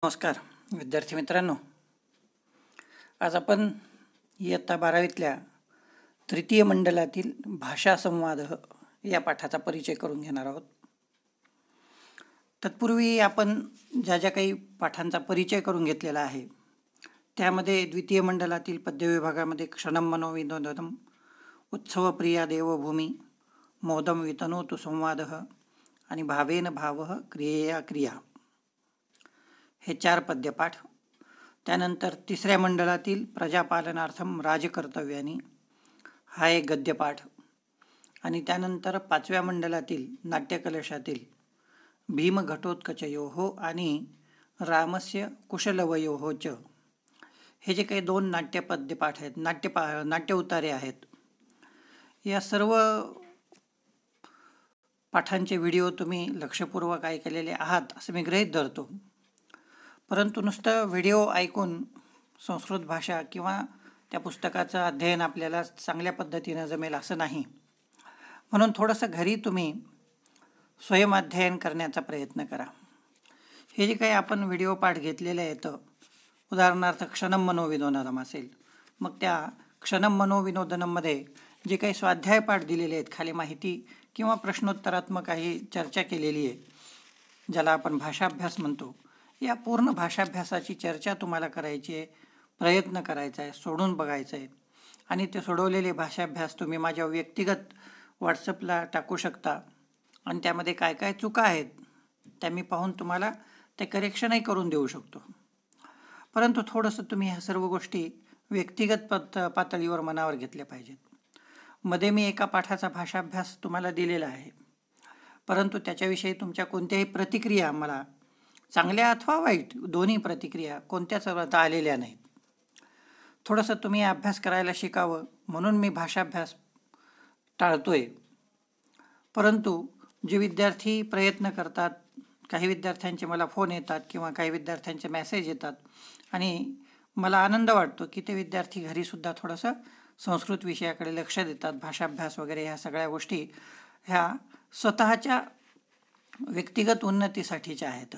नमस्कार विद्यार्थी मित्रांनो, आज आपण इयत्ता 12वीतल्या तृतीय मंडलातील भाषा संवाद या पाठाचा परिचय करून घेणार आहोत. तत्पूर्वी आपण ज्या ज्या काही पाठांचा परिचय करून घेतलेला आहे त्यामध्ये द्वितीय मंडलातील पद्य विभागामध्ये क्षणम मनोविनोदम, उत्सवप्रिया देवभूमी, मोदम वितनोतु संवाद आणि भावेन भाव क्रियेया क्रिया हे 4 पद्यपाठ. त्यानंतर तिसऱ्या मंडळातील प्रजापालनार्थम राजकर्तव्यानी हा एक गद्यपाठ आणि त्यानंतर 5व्या मंडळातील नाट्यकलशातील भीमघटोत्कचयोः आणि रामस्य कुशलवयोः च हे जे काही 2 नाट्यपद्यपाठ आहेत, नाट्य उतारे आहेत, या सर्व पाठांचे व्हिडिओ तुम्ही लक्षपूर्वक ऐकलेले आहात असं मी गृहीत धरतो. परंतु नुसतं व्हिडिओ ऐकून संस्कृत भाषा किंवा त्या पुस्तकाचं अध्ययन आपल्याला चांगल्या पद्धतीनं जमेल असं नाही. म्हणून थोडंसं घरी तुम्ही स्वयंअध्ययन करण्याचा प्रयत्न करा. हे जे काही आपण व्हिडिओ पाठ घेतलेले आहेत, उदाहरणार्थ क्षणम मनोविनोदनम असेल, मग त्या क्षणम मनोविनोदनममध्ये जे काही स्वाध्याय पाठ दिलेले आहेत, खाली माहिती किंवा प्रश्नोत्तरात्मक काही चर्चा केलेली आहे, ज्याला आपण भाषाभ्यास म्हणतो, या पूर्ण भाषाभ्यासाची चर्चा तुम्हाला करायची आहे, प्रयत्न करायचा आहे, सोडून बघायचं आहे. आणि ते सोडवलेले भाषाभ्यास तुम्ही माझ्या व्यक्तिगत व्हॉट्सअपला टाकू शकता आणि त्यामध्ये काय काय चुका आहेत त्या मी पाहून तुम्हाला ते करेक्शनही करून देऊ शकतो. परंतु थोडंसं तुम्ही ह्या सर्व गोष्टी व्यक्तिगत पातळीवर मनावर घेतल्या पाहिजेत. मध्ये मी एका पाठाचा भाषाभ्यास तुम्हाला दिलेला आहे, परंतु त्याच्याविषयी तुमच्या कोणत्याही प्रतिक्रिया मला चांगल्या अथवा वाईट दोन्ही प्रतिक्रिया कोणत्याच आलेल्या नाहीत. थोडंसं तुम्ही अभ्यास करायला शिकावं म्हणून मी भाषाभ्यास टाळतोय. परंतु जे विद्यार्थी प्रयत्न करतात, काही विद्यार्थ्यांचे मला फोन येतात किंवा काही विद्यार्थ्यांचे मेसेज येतात आणि मला आनंद वाटतो की ते विद्यार्थी घरीसुद्धा थोडंसं संस्कृत विषयाकडे लक्ष देतात. भाषाभ्यास वगैरे ह्या सगळ्या गोष्टी ह्या स्वतःच्या व्यक्तिगत उन्नतीसाठीच्या आहेत.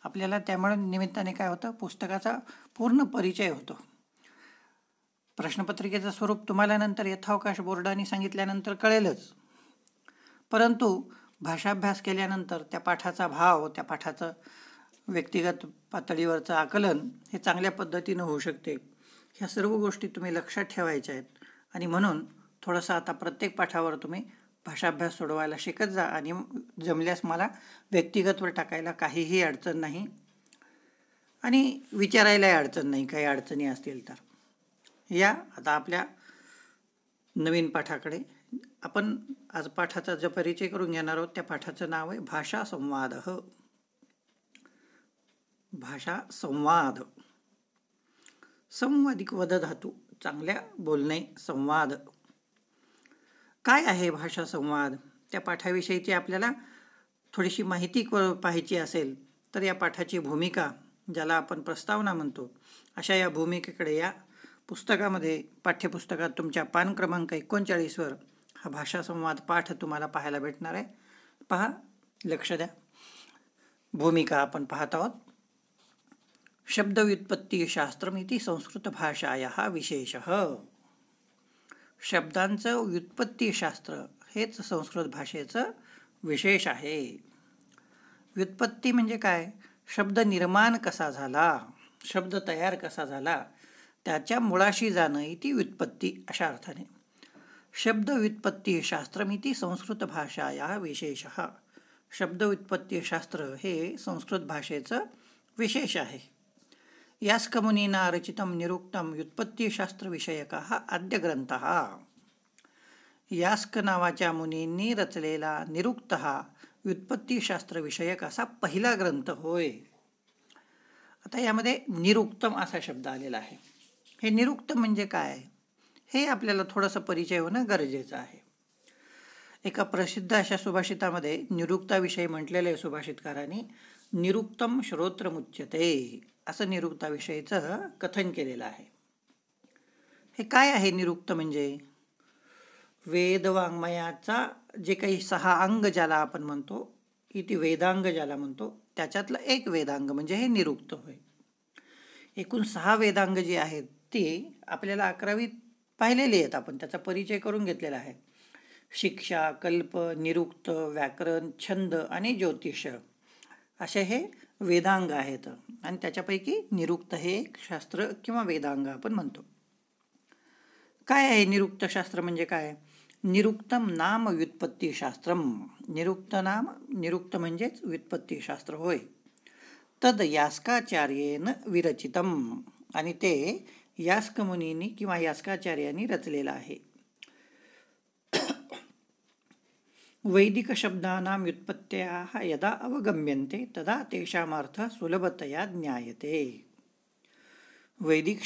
आपल्याला त्यामुळे निमित्ताने काय होतं, पुस्तकाचा पूर्ण परिचय होतो. प्रश्नपत्रिकेचं स्वरूप तुम्हाला नंतर यथावकाश बोर्डाने सांगितल्यानंतर कळेलच, परंतु भाषाभ्यास केल्यानंतर त्या पाठाचा भाव, त्या पाठाचं व्यक्तिगत पातळीवरचं आकलन हे चांगल्या पद्धतीनं होऊ शकते. ह्या सर्व गोष्टी तुम्ही लक्षात ठेवायच्या आहेत आणि म्हणून थोडंसं आता प्रत्येक पाठावर तुम्ही भाषाभ्यास सोडवायला शिकत जा आणि जमल्यास मला व्यक्तिगतवर टाकायला काहीही अडचण नाही आणि विचारायलाही अडचण नाही. काही अडचणी असतील तर या. आता आपल्या नवीन पाठाकडे आपण आज पाठाचा जो परिचय करून घेणार आहोत त्या पाठाचं नाव आहे भाषा संवाद. भाषा संवाद, संवादिक वद धातू, चांगल्या बोलणे, संवाद. काय आहे भाषा संवाद? त्या पाठाविषयीची आपल्याला थोडीशी माहिती पाहायची असेल तर या पाठाची भूमिका, ज्याला आपण प्रस्तावना म्हणतो, अशा या भूमिकेकडे या पुस्तकामध्ये, पाठ्यपुस्तकात तुमच्या पान क्रमांक 39वर हा भाषा संवाद पाठ तुम्हाला पाहायला भेटणार आहे. पहा, लक्ष द्या. भूमिका आपण पाहत आहोत. शब्दव्युत्पत्तीशास्त्रमिति संस्कृतभाषायाः विशेषः. शब्दांचं व्युत्पत्तीशास्त्र हेच संस्कृत भाषेचं विशेष आहे. व्युत्पत्ती म्हणजे काय? शब्द निर्माण कसा झाला, शब्द तयार कसा झाला, त्याच्या मुळाशी जाणं इति व्युत्पत्ती अशा अर्थाने. शब्दव्युत्पत्तीशास्त्रमिति संस्कृतभाषायाः विशेषः. शब्दव्युत्पत्तीशास्त्र हे संस्कृत भाषेचं विशेष आहे. यास्क मुनीना रचितं निरुक्तं व्युत्पत्तीशास्त्रविषयकः आद्य ग्रंथः. यास्क नावाच्या मुनींनी रचलेला निरुक्त हा व्युत्पत्तीशास्त्रविषयक असा पहिला ग्रंथ होय. आता यामध्ये निरुक्तम असा शब्द आलेला आहे. हे निरुक्त म्हणजे काय हे आपल्याला थोडंसं परिचय होणं गरजेचं आहे. एका प्रसिद्ध अशा सुभाषितामध्ये निरुक्ताविषयी म्हटलेलं आहे सुभाषितकारांनी. निरुक्तम श्रोत्रमुच्यते असं निरुक्ताविषयीचं कथन केलेलं आहे. हे काय आहे निरुक्त म्हणजे? वेदवाङ्मयाचा जे काही 6 अंग ज्याला आपण म्हणतो, इति वेदांग ज्याला म्हणतो, त्याच्यातलं एक वेदांग म्हणजे हे निरुक्त होय. एकूण 6 वेदांग जी आहेत ती आपल्याला 11वीत पाहिलेली आहेत, आपण त्याचा परिचय करून घेतलेला आहे. शिक्षा, कल्प, निरुक्त, व्याकरण, छंद आणि ज्योतिष असे हे वेदांग आहेत. आणि त्याच्यापैकी निरुक्त हे एक शास्त्र किंवा वेदांग आपण म्हणतो. काय आहे निरुक्त शास्त्र म्हणजे काय? निरुक्तम नाम व्युत्पत्तीशास्त्रम. निरुक्त म्हणजेच व्युत्पत्तीशास्त्र होय. तद यास्काचार्येन विरचितम. आणि ते यास्क मुनींनी किंवा यास्काचार्यांनी रचलेलं आहे. वैदिक शब्दानां व्युत्पत्त्याः यदा अवगम्यन्ते तदा तेषामर्थः सुलभतया ज्ञायते. वैदिक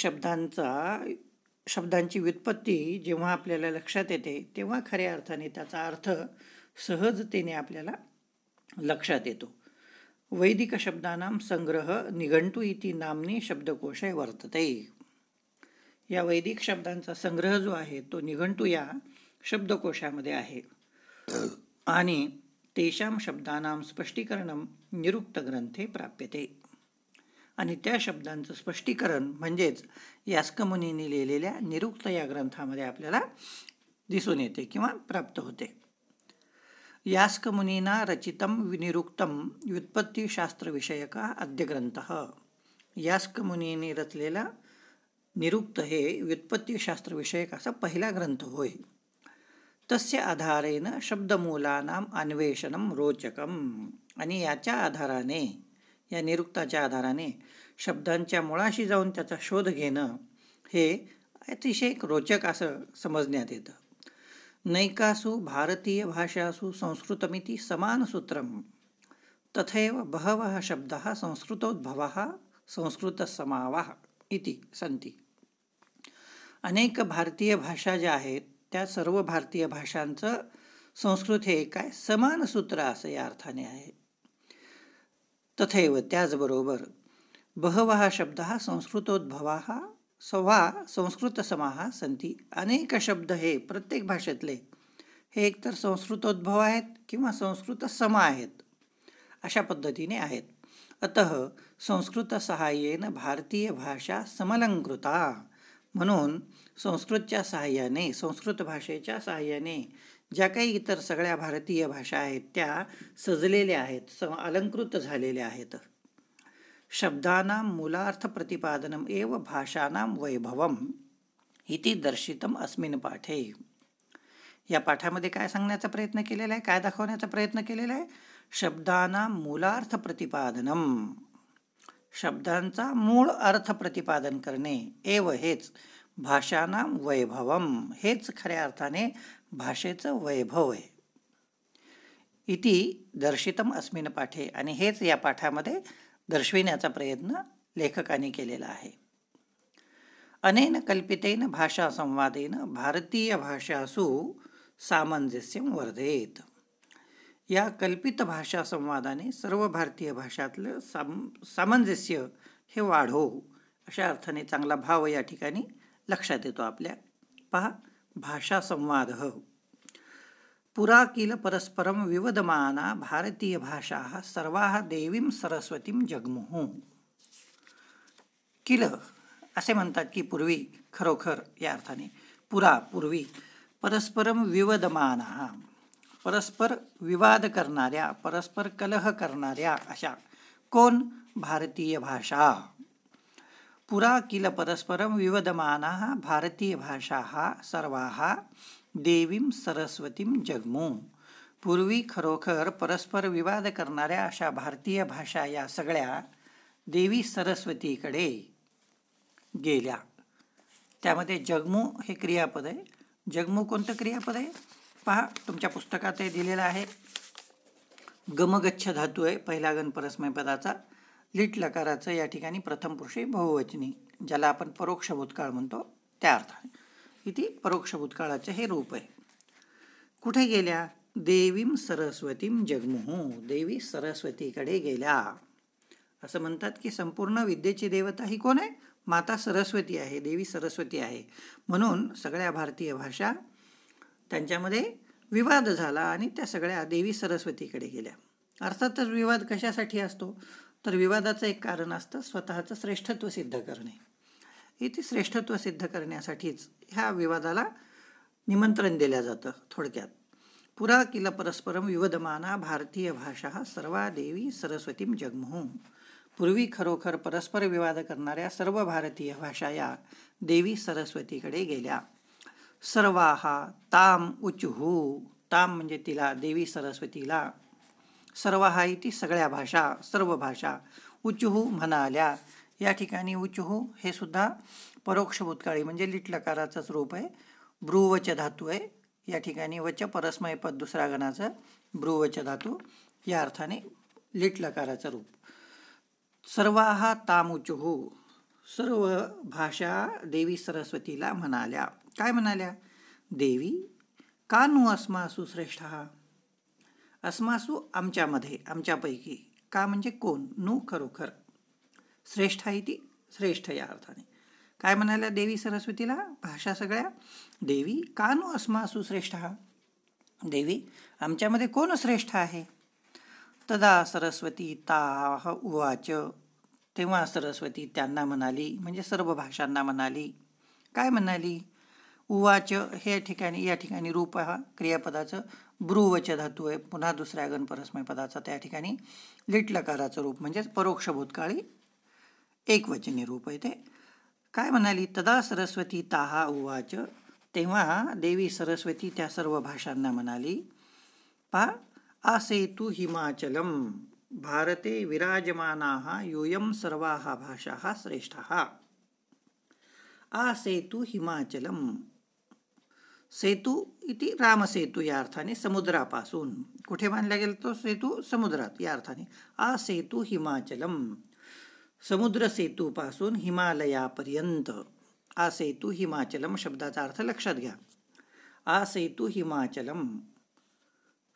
शब्दांची व्युत्पत्ती जेव्हा आपल्याला लक्षात येते तेव्हा खऱ्या अर्थाने त्याचा अर्थ सहजतेने आपल्याला लक्षात येतो. वैदिक शब्दानां संग्रह निघंटु इति नाम्नी शब्दकोशे वर्तते. या वैदिक शब्दांचा संग्रह जो आहे तो निघंटु या शब्दकोशामध्ये आहे. आणि तेषां शब्दानां स्पष्टीकरणं निरुक्त ग्रंथे प्राप्यते. आणि त्या शब्दांचं स्पष्टीकरण म्हणजेच यास्क मुनींनी लिहिलेल्या निरुक्त या ग्रंथामध्ये आपल्याला दिसून येते किंवा प्राप्त होते. यास्क मुनीना रचितम निरुक्तम व्युत्पत्तीशास्त्रविषयका अद्य ग्रंथः. यास्क मुनींनी रचलेला निरुक्त हे व्युत्पत्तीशास्त्रविषयक असा पहिला ग्रंथ होय. तस्य आधारेण शब्दमूलानां अन्वेषणं रोचकम. आणि याच्या आधाराने, या निरुक्ताच्या आधाराने शब्दांच्या मुळाशी जाऊन त्याचा शोध घेणं हे अतिशय रोचक असं समजण्यात येतं. नैकासु भारतीय भाषासु संस्कृतमिति समानसूत्रम तथैव बहवः शब्दाः संस्कृतोद्भवः संस्कृतसमावाः इति सन्ति. अनेक भारतीय भाषा ज्या आहेत त्या सर्व भारतीय भाषांचं संस्कृत हे काय समान सूत्र असं या अर्थाने आहे. तथैव त्याचबरोबर बहवः शब्दाः संस्कृतोद्भवाः वा संस्कृतसमाः सन्ति. अनेक शब्द हे प्रत्येक भाषेतले हे एकतर संस्कृतोद्भव आहेत किंवा संस्कृतसम आहेत अशा पद्धतीने आहेत. अतः संस्कृतसहाय्येन भारतीय भाषा समलंकृता. म्हणून संस्कृतच्या सहाय्याने, संस्कृत भाषेच्या सहाय्याने ज्या काही इतर सगळ्या भारतीय भाषा आहेत त्या सजलेल्या आहेत, अलंकृत झालेल्या आहेत. शब्दानां मूलार्थ प्रतिपादनम एव भाषानां वैभवम इति दर्शितम अस्मिन् पाठे. या पाठामध्ये काय सांगण्याचा प्रयत्न केलेला आहे, काय दाखवण्याचा प्रयत्न केलेला आहे? शब्दानां मूलार्थ प्रतिपादनम. शब्दांचा मूळ अर्थ प्रतिपादन करणे. एव हेच भाषानां वैभवम. हेच खऱ्या अर्थाने भाषेचं वैभव आहे. इति दर्शितम अस्मिन् पाठे. आणि हेच या पाठामध्ये दर्शविण्याचा प्रयत्न लेखकाने केलेला आहे. अनेन कल्पितेन भाषा संवादेन भारतीय भाषासु सामंजस्यं वर्धेत. या कल्पित भाषा संवादाने सर्व भारतीय भाषातलं सामंजस्य हे वाढो अशा अर्थाने चांगला भाव या ठिकाणी लक्षात येतो आपल्या. पहा, भाषा संवाद. पुरा किल परस्परम विवदमाना भारतीय भाषा सर्वाः देवीं सरस्वतीं जगमुः. किल असे म्हणतात की पूर्वी, खरोखर या अर्थाने. पुरा पूर्वी, परस्परम विवदमाना परस्पर विवाद करणाऱ्या, परस्पर कलह करणाऱ्या अशा. कोण? भारतीय भाषा. पुरा किल परस्परम विवदमानाः भारतीय भाषाः सर्वाः देवीं सरस्वतीं जगमु. पूर्वी खरोखर परस्पर विवाद करणाऱ्या अशा भारतीय भाषा या सगळ्या देवी सरस्वतीकडे गेल्या. त्यामध्ये जगमू हे क्रियापद आहे. जगमू कोणतं क्रियापद आहे? पहा, तुमच्या पुस्तकात हे दिलेलं आहे. गमगच्छ धातू आहे पहिला गण परस्मैपदाचा. लिट लकाराचं या ठिकाणी प्रथम पुरुषी बहुवचनी, ज्याला आपण परोक्ष भूतकाळ म्हणतो त्या अर्थाने. इथे परोक्ष भूतकाळाचे हे रूप आहे. कुठे गेल्या? देवीं सरस्वतीं जगमुः. देवी सरस्वतीकडे गेल्या. असं म्हणतात की संपूर्ण विद्येची देवता ही कोण आहे? माता सरस्वती आहे, देवी सरस्वती आहे. म्हणून सगळ्या भारतीय भाषा त्यांच्यामध्ये विवाद झाला आणि त्या सगळ्या देवी सरस्वतीकडे गेल्या. अर्थातच विवाद कशासाठी असतो, तर विवादाचं एक कारण असतं स्वतःचं श्रेष्ठत्व सिद्ध करणे. इथे श्रेष्ठत्व सिद्ध करण्यासाठीच ह्या विवादाला निमंत्रण दिलं जातं. थोडक्यात, पुरा किल परस्परम विवदमाना भारतीय भाषा सर्वा देवी सरस्वतीम जगमुः. पूर्वी खरोखर परस्पर विवाद करणाऱ्या सर्व भारतीय भाषा या देवी सरस्वतीकडे गेल्या. सर्वाहा ताम उचुहू. ताम म्हणजे तिला, देवी सरस्वतीला. सर्वाहा इति सगळ्या भाषा, सर्व भाषा. उचुहू म्हणाल्या. या ठिकाणी उचुहू हे सुद्धा परोक्ष भूतकाळी म्हणजे लिटलकाराचंच रूप आहे. ब्रुवच धातू आहे. या ठिकाणी वच परस्मय पद दुसऱ्या गणाचं ब्रुवच धातू, या अर्थाने लिटलकाराचं रूप. सर्वाहा तामुचुहू. सर्व भाषा देवी सरस्वतीला म्हणाल्या. काय म्हणाल्या? देवी का नु अस्मासु श्रेष्ठ. अस्मासु आमच्यामध्ये, आमच्यापैकी. का म्हणजे कोण, नु खरोखर, श्रेष्ठ इति श्रेष्ठ या अर्थाने. काय म्हणाल्या देवी सरस्वतीला? भाषा सगळ्या. देवी का नु अस्मासु श्रेष्ठ. देवी आमच्यामध्ये कोण श्रेष्ठ आहे? तदा सरस्वती ताह उवाच. तेव्हा सरस्वती त्यांना म्हणाली, म्हणजे सर्व भाषांना म्हणाली. काय म्हणाली? उवाच हे या ठिकाणी रूप हा क्रियापदाचं ब्रुवच धातू आहे. पुन्हा दुसऱ्या गण परस्मय पदाचा त्या ठिकाणी लिटलकाराचं रूप म्हणजे परोक्ष भूतकाळी एकवचनी रूप आहे ते. काय म्हणाली? तदा सरस्वती ताहा उवाच. तेव्हा देवी सरस्वती त्या सर्व भाषांना म्हणाली. आसेतु हिमाचलम भारते विराजमानाः यूयं सर्वाः भाषाः श्रेष्ठाः. आसेतु हिमाचलम. सेतू इति रामसेतू या अर्थाने, समुद्रापासून. कुठे बांधला गेला तो सेतू? समुद्रात, या अर्थाने. आसेतु हिमाचलम. समुद्र सेतूपासून हिमालयापर्यंत. आसेतु हिमाचलम शब्दाचा अर्थ लक्षात घ्या. आसेतु हिमाचलम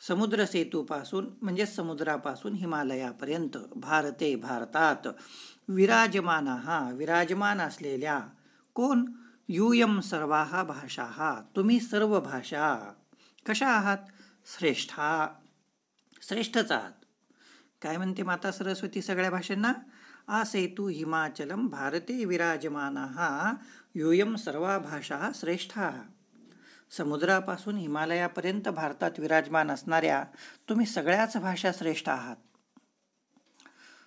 समुद्र सेतूपासून म्हणजे समुद्रापासून हिमालयापर्यंत. भारते भारतात. विराजमानाः विराजमान असलेल्या. कोण? यूयम सर्वाः भाषाः तुम्ही सर्व भाषा. कशा आहात? श्रेष्ठा, श्रेष्ठच आहात. काय म्हणते माता सरस्वती सगळ्या भाषांना? आसेतु हिमाचलम भारते विराजमानाः यूयम सर्वा भाषा श्रेष्ठा. समुद्रापासून हिमालयापर्यंत भारतात विराजमान असणाऱ्या तुम्ही सगळ्याच भाषा श्रेष्ठ आहात.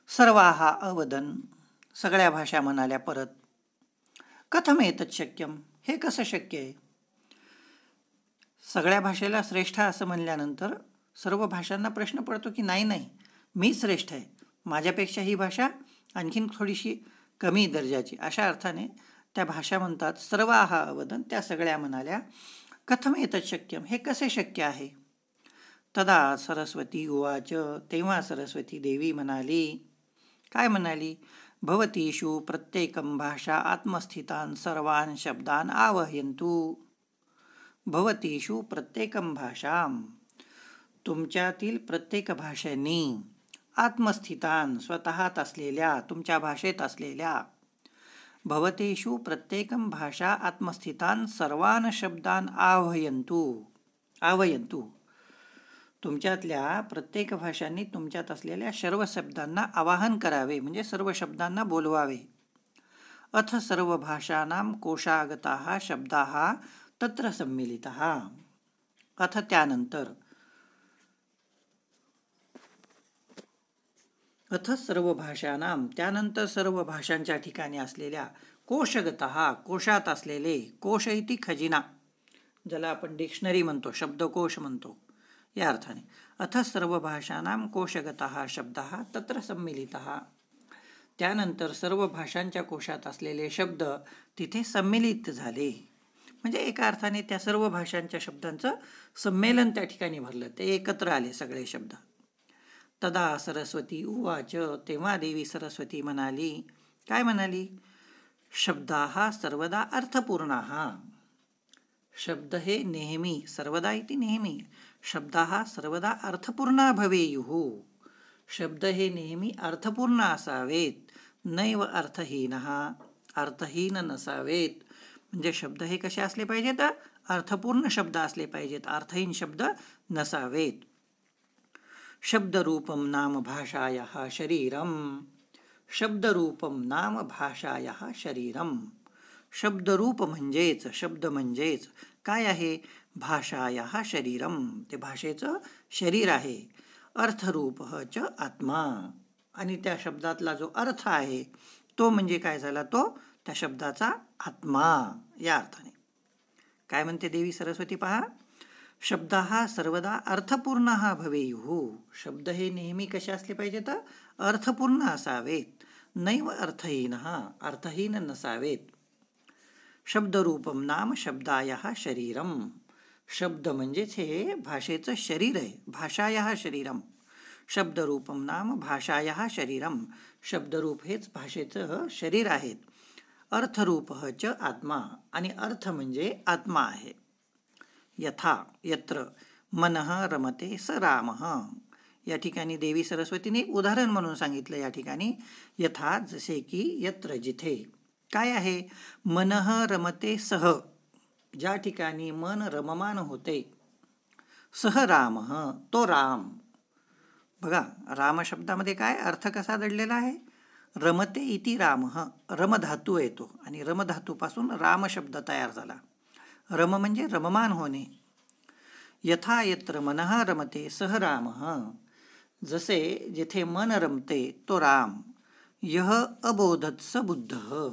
सर्वाहा अवदन. सगळ्या भाषा म्हणाल्या परत. कथम एतत् शक्यम. हे कसं शक्य आहे? सगळ्या भाषेला श्रेष्ठ असं म्हणल्यानंतर सर्व भाषांना प्रश्न पडतो की नाही, मी श्रेष्ठ आहे, माझ्यापेक्षा ही भाषा आणखीन थोडीशी कमी दर्जाची. अशा अर्थाने त्या भाषा म्हणतात. सर्वाहा अवदन, त्या सगळ्या म्हणाल्या. कथम एतत् शक्यम, हे कसे शक्य आहे? तदा सरस्वती उवाच. तेव्हा सरस्वती देवी म्हणाली. काय म्हणाली? भवतीषु प्रत्येकं भाषा आत्मस्थितान् सर्वान् शब्दान् आवाहयन्तु. भवतीषु प्रत्येकं भाषां. तुमच्यातील प्रत्येक भाषेनी आत्मस्थितान् स्वतःत असलेल्या, तुमच्या भाषेत असलेल्या. भवतेषु प्रत्येकं भाषा आत्मस्थितान् सर्वान् शब्दान् आवाहयन्तु. आवाहयन्तु. तुमच्यातल्या प्रत्येक भाषांनी तुमच्यात असलेल्या सर्व शब्दांना आवाहन करावे, म्हणजे सर्व शब्दांना बोलवावे. अथ सर्व भाषाणां कोशागताः शब्दाः तत्र सम्मिलिताः. अथ त्यानंतर. अथ सर्व भाषाणां त्यानंतर सर्व भाषांच्या ठिकाणी असलेल्या कोशगतः कोशात असलेले. कोश इति खजिना, ज्याला आपण डिक्शनरी म्हणतो, शब्दकोश म्हणतो, या अर्थाने. अथ सर्व भाषाणां कोशगतः शब्दाः तत्र सम्मिलिताः. त्यानंतर सर्व भाषांच्या कोशात असलेले शब्द तिथे सम्मिलित झाले. म्हणजे एका अर्थाने त्या सर्व भाषांच्या शब्दांचं संमेलन त्या ठिकाणी भरलं, ते एकत्र आले सगळे शब्द. तदा सरस्वती उवाच. तेव्हा देवी सरस्वती म्हणाली. काय म्हणाली? शब्दाः सर्वदा अर्थपूर्णाः. शब्द हे नेहमी, सर्वदा इति नेहमी, शब्दाः सर्वदा अर्थपूर्णा भवेयुः. शब्द हे नेहमी अर्थपूर्ण असावेत. नैव अर्थहीनः, अर्थहीन नसावेत. म्हणजे शब्द हे कसे असले पाहिजेत? अर्थपूर्ण शब्द असले पाहिजेत, अर्थहीन शब्द नसावेत. शब्दरूपं नाम भाषायाः शरीरम. शब्दरूपम नाम भाषायाः शरीरम. शब्दरूप म्हणजेच, शब्द म्हणजेच काय आहे? भाषायाः शरीरम, ते भाषेचं शरीर आहे. अर्थरूपः च आत्मा, आणि त्या शब्दातला जो अर्थ आहे तो म्हणजे काय झाला? तो त्या शब्दाचा आत्मा. या अर्थाने काय म्हणते देवी सरस्वती पहा. शब्दाः सर्वदा अर्थपूर्णः भवेयुः. शब्द हे नेहमी कसे असले पाहिजेत? अर्थपूर्ण असावेत. नैव अर्थहीनः, अर्थहीन नसावेत. शब्दरूपम नाम शब्दायाः शरीरम. शब्द म्हणजेच हे भाषेचं शरीर आहे. भाषायाः शरीरम. शब्दरूपम नाम भाषायाः शरीरम. शब्दरूप हेच भाषेचं शरीर आहेत. अर्थरूपः च आत्मा, आणि अर्थ म्हणजे आत्मा आहे. यथा यत्र मनः रमते स रामः. या ठिकाणी देवी सरस्वतीने उदाहरण म्हणून सांगितलं. या ठिकाणी यथा, जसे की, यत्र जिथे काय आहे? मनः रमते सह, ज्या ठिकाणी मन रममान होते. सह रामः, तो राम. बघा, राम शब्दामध्ये काय अर्थ कसा दडलेला आहे? रमते इति रामः, रमधातू येतो आणि रमधातूपासून राम शब्द तयार झाला. रम म्हणजे रममान होणे. यथा यत्र मनः रमते सह रामः, जसे जेथे मन रमते तो राम. यः अबोधत स बुद्धः,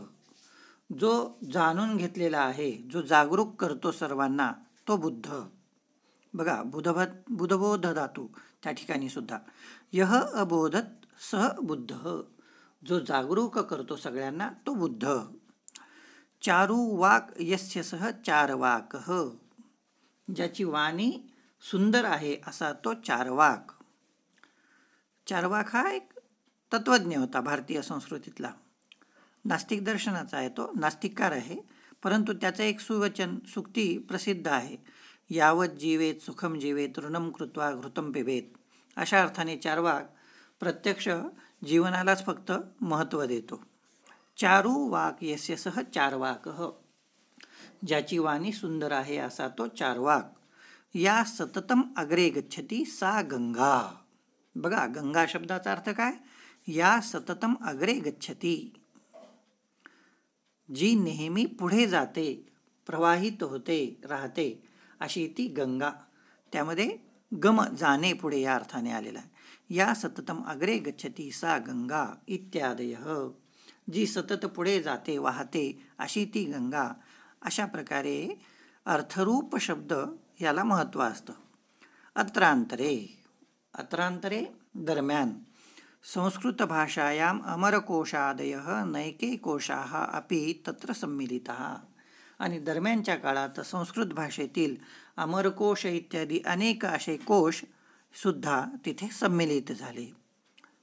जो जाणून घेतलेला आहे, जो जागरूक करतो सर्वांना, तो बुद्ध. बघा, बुधबोध धातू त्या ठिकाणी सुद्धा. यः अबोधत सह बुद्धः, जो जागरूक करतो सगळ्यांना तो बुद्ध. चारु वाक यस्य सह चारवाकः, ज्याची वाणी सुंदर आहे असा तो चारवाक. चारवाक हा एक तत्वज्ञ होता भारतीय संस्कृतीतला. नास्तिक दर्शनाचा आहे तो, नास्तिककार आहे, परंतु त्याचं एक सुवचन सुक्ती प्रसिद्ध आहे. यावत जीवेत सुखम जीवेत ऋणम कृत्वा घृतम पिबेत. अशा अर्थाने चारवाक प्रत्यक्ष जीवनालाच फक्त महत्त्व देतो. चारु वाक यस्य सह चारवाकः, ज्याची वाणी सुंदर आहे असा तो चारवाक. या सततम अग्रे गच्छती सा गंगा. बघा, गंगा शब्दाचा अर्थ काय? या सततम अग्रे गच्छती, जी नेहमी पुढे जाते, प्रवाहित होते, राहते, अशी ती गंगा. त्यामध्ये गम, जाणे, पुढे या अर्थाने आलेला आहे. या सततम अग्रे गच्छती सा गंगा इत्यादयः, जी सतत पुढे जाते, वाहते, अशी ती गंगा. अशा प्रकारे अर्थरूप शब्द याला महत्त्व असतं. अत्रांतरे, अत्रांतरे दरम्यान, संस्कृत भाषायाम अमरकोशादयः नैके कोशाः अपि तत्र सम्मिलिताः. आणि दरम्यानच्या काळात संस्कृत भाषेतील अमरकोश इत्यादी अनेक असे कोश सुद्धा तिथे सम्मिलित झाले.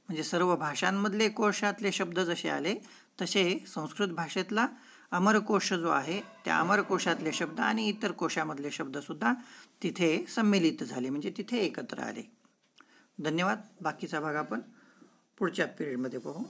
म्हणजे सर्व भाषांमधले कोशातले शब्द जसे आले तसे संस्कृत भाषेतला अमरकोश जो आहे त्या अमरकोशातले शब्द आणि इतर कोशामधले शब्दसुद्धा तिथे सम्मिलित झाले, म्हणजे तिथे एकत्र आले. धन्यवाद. बाकीचा भाग आपण पुढच्या पिरियडमध्ये पाहू.